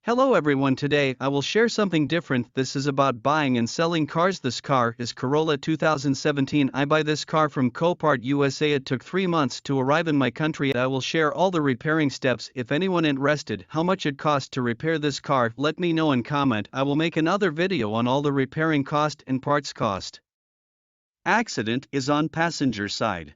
Hello everyone, today I will share something different. This is about buying and selling cars. This car is Corolla 2017. I buy this car from Copart USA. It took 3 months to arrive in my country. I will share all the repairing steps. If anyone interested how much it cost to repair this car, let me know in comment. I will make another video on all the repairing cost and parts cost. Accident is on passenger side.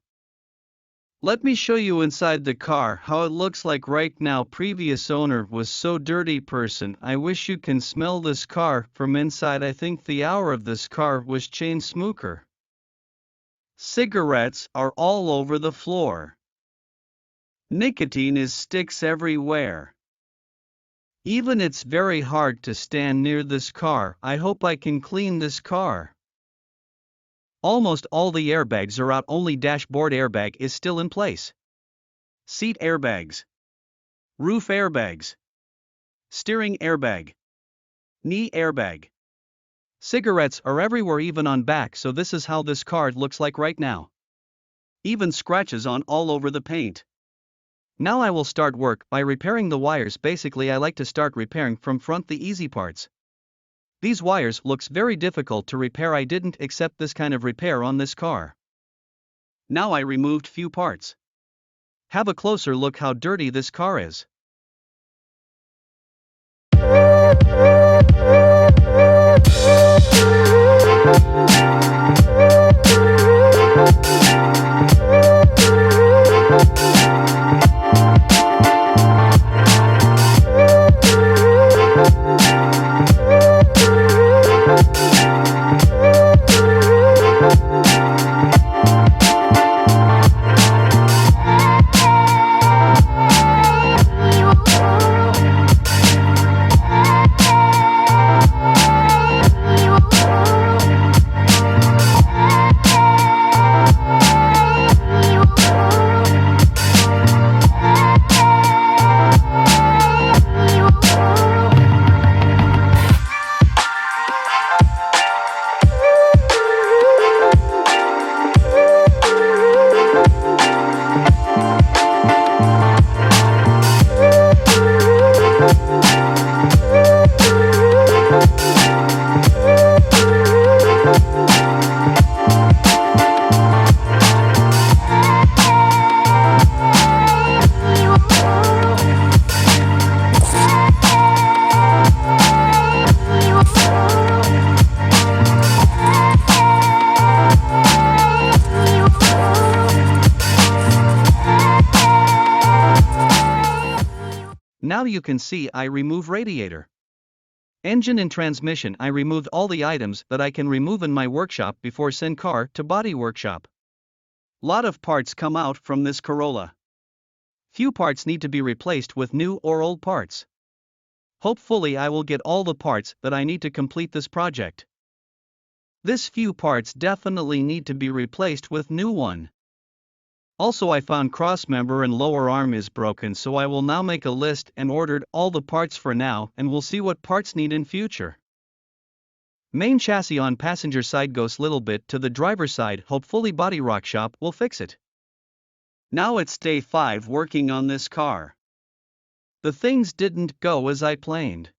Let me show you inside the car how it looks like right now. Previous owner was so dirty person. I wish you can smell this car from inside. I think the hour of this car was chain smoker. Cigarettes are all over the floor. Nicotine is sticks everywhere. Even it's very hard to stand near this car. I hope I can clean this car. Almost all the airbags are out, only dashboard airbag is still in place. Seat airbags. Roof airbags. Steering airbag. Knee airbag. Cigarettes are everywhere, even on back, so this is how this car looks like right now. Even scratches on all over the paint. Now I will start work by repairing the wires. Basically I like to start repairing from front, the easy parts. These wires looks very difficult to repair. I didn't accept this kind of repair on this car. Now I removed few parts. Have a closer look how dirty this car is. Now you can see I remove radiator. Engine and transmission. I removed all the items that I can remove in my workshop before send car to body workshop. Lot of parts come out from this Corolla. Few parts need to be replaced with new or old parts. Hopefully I will get all the parts that I need to complete this project. This few parts definitely need to be replaced with new one. Also I found cross member and lower arm is broken, so I will now make a list and ordered all the parts for now, and we'll see what parts need in future. Main chassis on passenger side goes little bit to the driver side. Hopefully body workshop will fix it. Now it's day 5 working on this car. The things didn't go as I planned.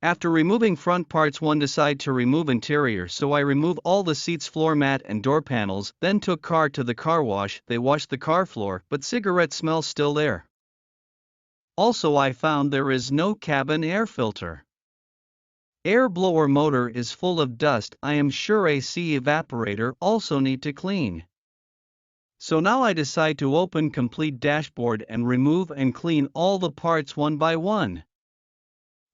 After removing front parts, one decide to remove interior, so I remove all the seats, floor mat and door panels, then took car to the car wash. They washed the car floor, but cigarette smell still there. Also I found there is no cabin air filter. Air blower motor is full of dust. I am sure AC evaporator also need to clean. So now I decide to open complete dashboard and remove and clean all the parts one by one.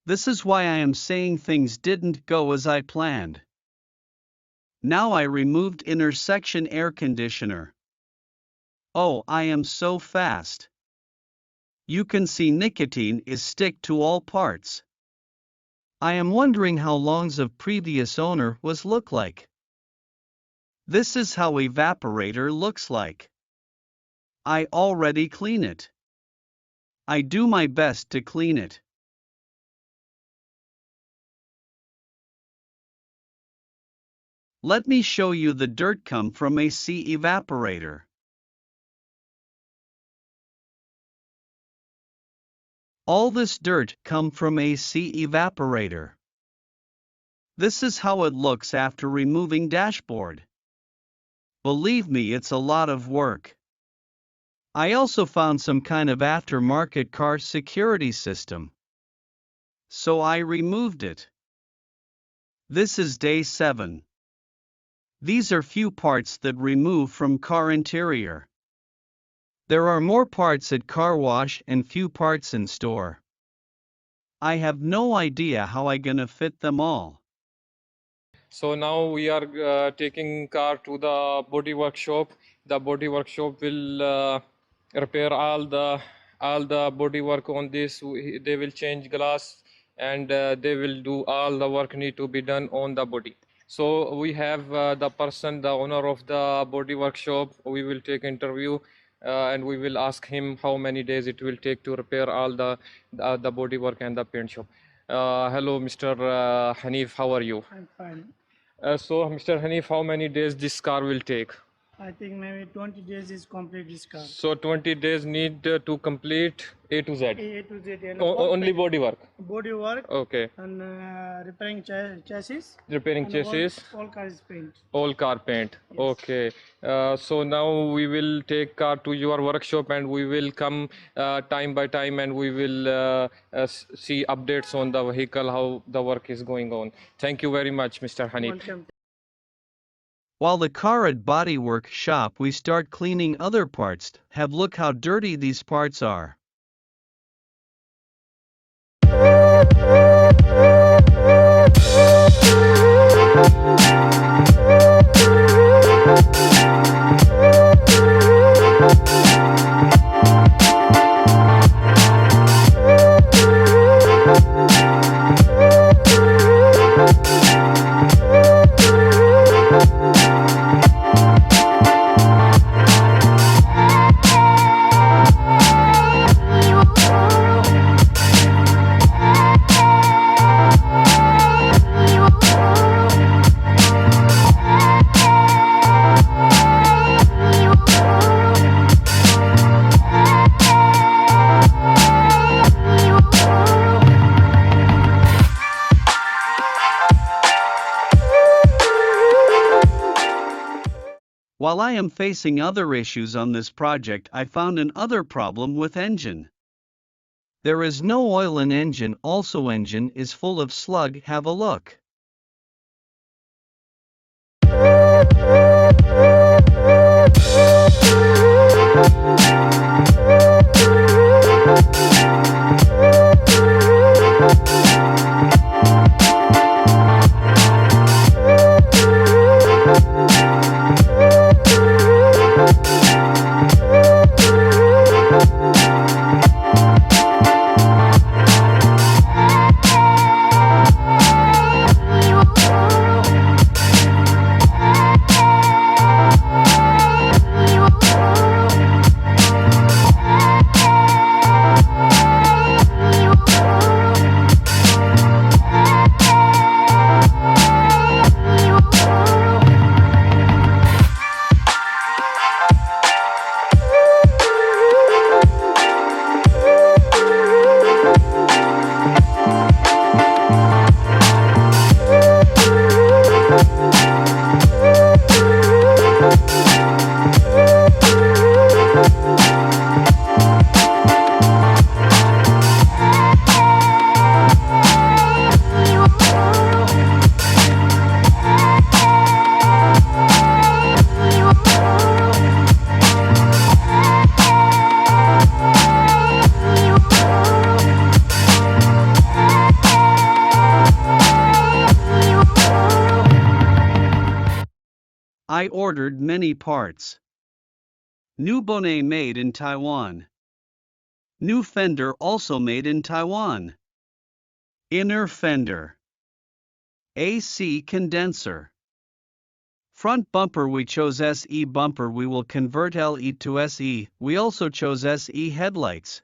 This is why I am saying things didn't go as I planned. Now I removed inner section air conditioner. Oh, I am so fast. You can see nicotine is stick to all parts. I am wondering how longs of previous owner was look like. This is how evaporator looks like. I already clean it. I do my best to clean it. Let me show you the dirt come from AC evaporator. All this dirt come from AC evaporator. This is how it looks after removing dashboard. Believe me, it's a lot of work. I also found some kind of aftermarket car security system. So I removed it. This is day 7. These are few parts that remove from car interior. There are more parts at car wash and few parts in store. I have no idea how I gonna fit them all. So now we are taking car to the body workshop. The body workshop will repair all the body work on this. They will change glass and they will do all the work need to be done on the body. So we have the person, the owner of the body workshop. We will take interview and we will ask him how many days it will take to repair all the body work and the paint shop. Hello, Mr. Hanif. How are you? I'm fine. So, Mr. Hanif, how many days this car will take? I think maybe 20 days is complete this car. So, 20 days need to complete A to Z. A to Z. And Only body work. body work Okay. and repairing chassis. Repairing and chassis. All car is paint. All car paint. Yes. Okay. So now we will take car to your workshop and we will come time by time and we will see updates on the vehicle, how the work is going on. Thank you very much, Mr. Hanif. Welcome. While the car at Bodywork shop we start cleaning other parts. Have look how dirty these parts are. While I am facing other issues on this project, I found another problem with engine. There is no oil in engine, also engine is full of slug. Have a look. I ordered many parts. New bonnet made in Taiwan. New fender also made in Taiwan. Inner fender. AC condenser. Front bumper we chose SE bumper, we will convert LE to SE. We also chose SE headlights.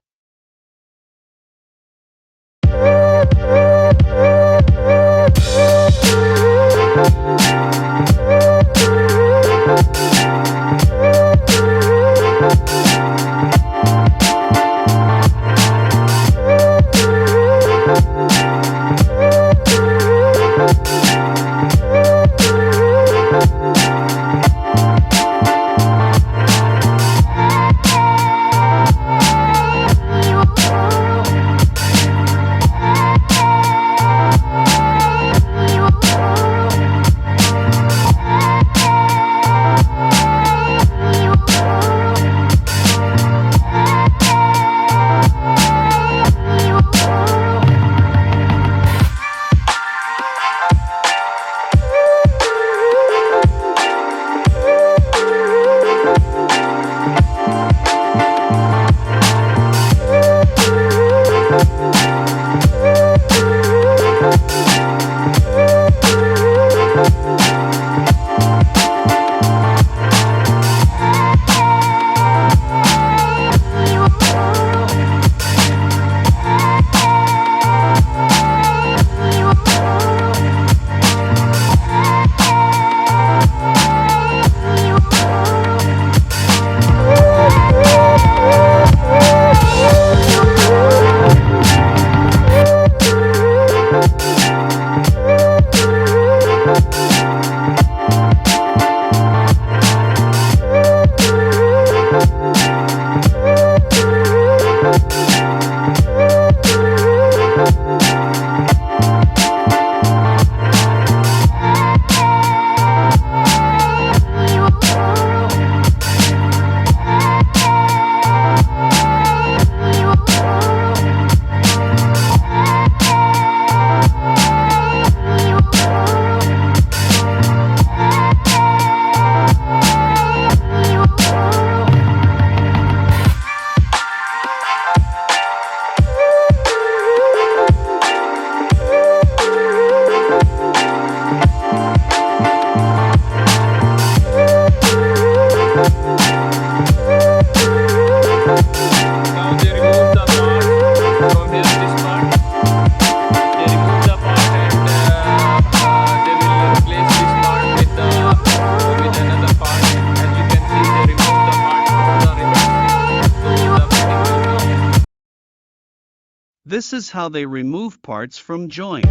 This is how they remove parts from joints.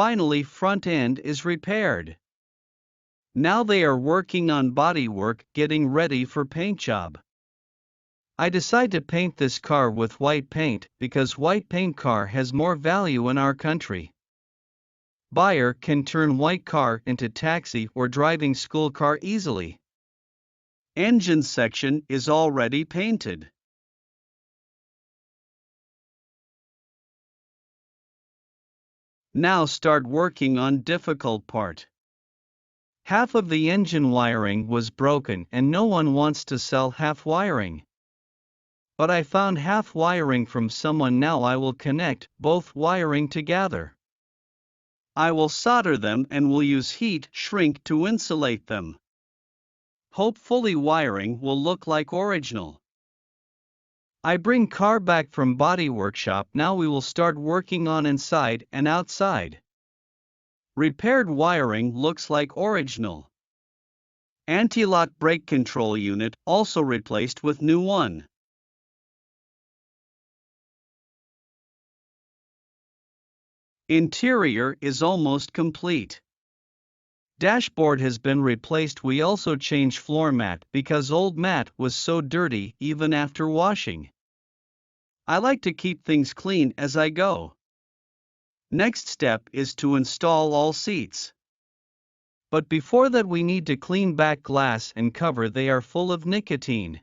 Finally, front end is repaired. Now they are working on bodywork, getting ready for paint job. I decide to paint this car with white paint because white paint car has more value in our country. Buyer can turn white car into taxi or driving school car easily. Engine section is already painted. Now start working on difficult part. Half of the engine wiring was broken and no one wants to sell half wiring. But I found half wiring from someone. Now I will connect both wiring together. I will solder them and will use heat shrink to insulate them. Hopefully wiring will look like original. I bring car back from body workshop. Now we will start working on inside and outside. Repaired wiring looks like original. Anti-lock brake control unit also replaced with new one. Interior is almost complete. Dashboard has been replaced. We also changed floor mat because old mat was so dirty even after washing. I like to keep things clean as I go. Next step is to install all seats. But before that we need to clean back glass and cover. They are full of nicotine.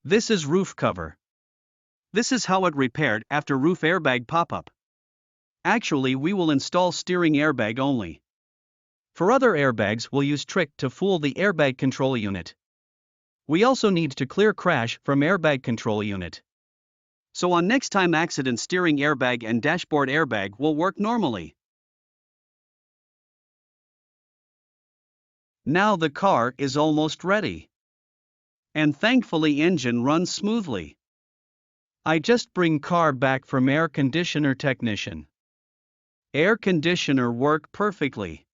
This is roof cover. This is how it repaired after roof airbag pop-up. Actually we will install steering airbag only. For other airbags we'll use trick to fool the airbag control unit. We also need to clear crash from airbag control unit. So on next time accident steering airbag and dashboard airbag will work normally. Now the car is almost ready. And thankfully engine runs smoothly. I just bring car back from air conditioner technician. Air conditioner work perfectly.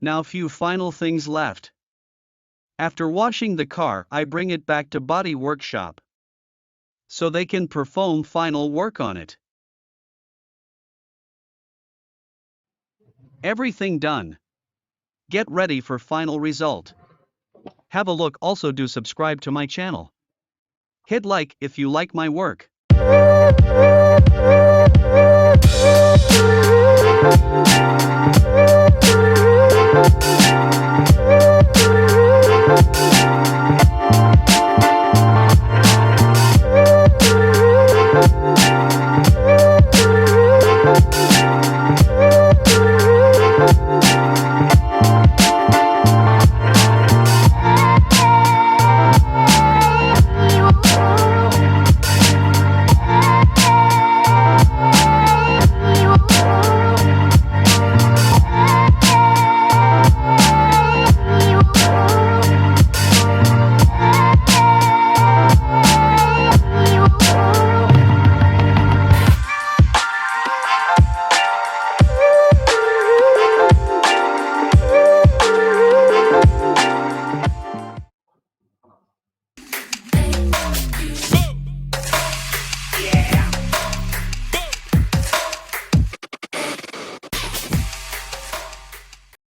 Now few final things left. After washing the car I bring it back to body workshop. So they can perform final work on it. Everything done. Get ready for final result. Have a look. Also do subscribe to my channel. Hit like if you like my work.